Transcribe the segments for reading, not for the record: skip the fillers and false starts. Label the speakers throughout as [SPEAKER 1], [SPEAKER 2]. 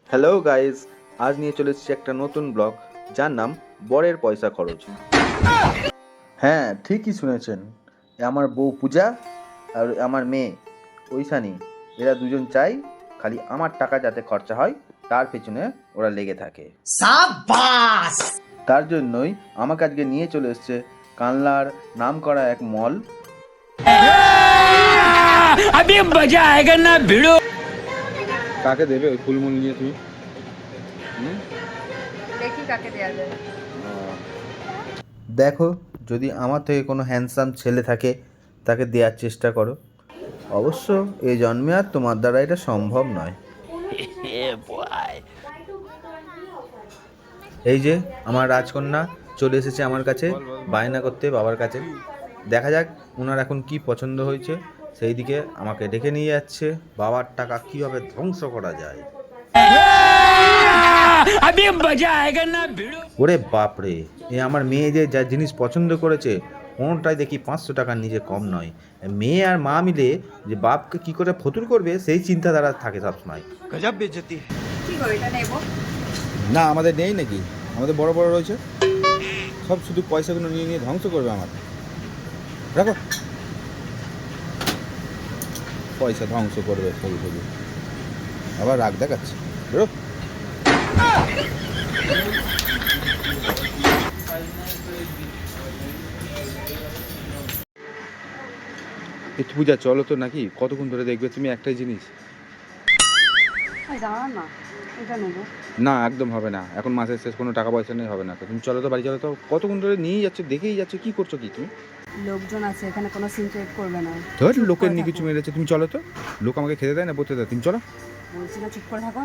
[SPEAKER 1] Hello guys, আজ নিয়ে চলে এসেছি একটা নতুন ব্লগ যার নাম বরের পয়সা খরচ। হ্যাঁ, ঠিকই শুনেছেন। আমার বউ পূজা আর আমার মেয়ে ঐশানী, এরা দুজন চাই খালি আমার টাকা যাতে খরচা হয় তার পেছনে ওরা লেগে থাকে। সাবাস! তার জন্যই আমাকে আজকে নিয়ে চলে এসছে কানলার নামকরা এক মল।
[SPEAKER 2] अभी मजा आएगा ना भिड़ो।
[SPEAKER 3] কাকে দেবে ওই ফুলমুল নিয়ে তুমি?
[SPEAKER 4] দেখি কাকে দেয়া যায়।
[SPEAKER 1] দেখো, যদি আমার থেকে কোনো হ্যান্ডসাম ছেলে থাকে তাকে দেওয়ার চেষ্টা করো। অবশ্য এই জন্মে আর তোমার দ্বারা এটা সম্ভব নয়। এই যে আমার রাজকন্যা চলে এসেছে আমার কাছে বায়না করতে বাবার কাছে। দেখা যাক ওনার এখন কি পছন্দ হয়েছে, সেই দিকে আমাকে ডেকে নিয়ে যাচ্ছে বাবার টাকা কিভাবে ধ্বংস করা যায়।
[SPEAKER 2] अभी मजा आएगा ना भिड़ो।
[SPEAKER 1] ওরে বাপরে, এ আমার মেয়ে যে যা জিনিস পছন্দ করেছে কোনোটাই দেখি 500 টাকার নিচে কম নয়। মেয়ে আর মা মিলে যে বাপকে কি করে ফতুর করবে সেই চিন্তাধারা থাকে সবসময়।
[SPEAKER 3] গজব বেজতি।
[SPEAKER 4] কি গো, এটা নেবো?
[SPEAKER 3] না, আমাদের নেই নাকি? আমাদের বড় বড় রয়েছে, সব শুধু পয়সাগুলো নিয়ে নিয়ে ধ্বংস করবে আমার। রাখো, পয়সা ধ্বংস করবে শুধু শুধু, আবার রাগ দেখাচ্ছে। বেরো। একটু পূজা চলো তো, নাকি কতক্ষণ ধরে দেখবে তুমি একটাই জিনিস?
[SPEAKER 4] দাঁড়া না, এটা নেবো।
[SPEAKER 3] না, একদম হবে না, এখন মাসের শেষ, কোনো টাকা পয়সা নেই, হবে না তো। তুমি চলো তো, বাড়ি চলো তো। কতক্ষণ ধরে নিয়েই যাচ্ছ, দেখেই যাচ্ছ, কি করছো কি তুমি?
[SPEAKER 4] লোকজন আছে এখানে, কোনো সিন ক্রিয়েট করবে না।
[SPEAKER 3] ধর,
[SPEAKER 4] চুপ
[SPEAKER 3] লোকের
[SPEAKER 4] করে
[SPEAKER 3] নিয়ে
[SPEAKER 4] থাকো।
[SPEAKER 3] কিছু মেরেছে, তুমি চলো তো। লোক আমাকে খেতে দেয় না, বলতে দেয়, তুমি চলো।
[SPEAKER 4] বলছি না, চুপ করে থাকো।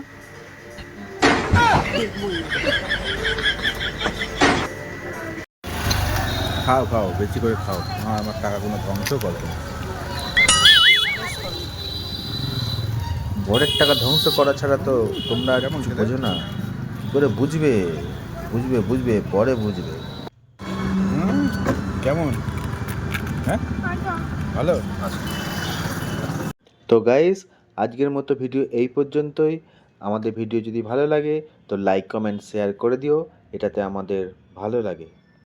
[SPEAKER 3] খাও খাও, বেশি করে খাও, আমার টাকা কোনো ধ্বংস করবে না।
[SPEAKER 1] বরের টাকা ধ্বংস করা ছাড়া তো তোমরা আর
[SPEAKER 3] কেমন
[SPEAKER 1] কিছু
[SPEAKER 3] খেতে?
[SPEAKER 1] বোঝো না। কি করে বুঝবে? বুঝবে বুঝবে, পরে বুঝবে।
[SPEAKER 3] কেমন? হ্যাঁ, ভালো।
[SPEAKER 1] তো গাইস, আজকের মতো ভিডিও এই পর্যন্তই। আমাদের ভিডিও যদি ভালো লাগে তো লাইক কমেন্ট শেয়ার করে দিও, এটাতে আমাদের ভালো লাগে।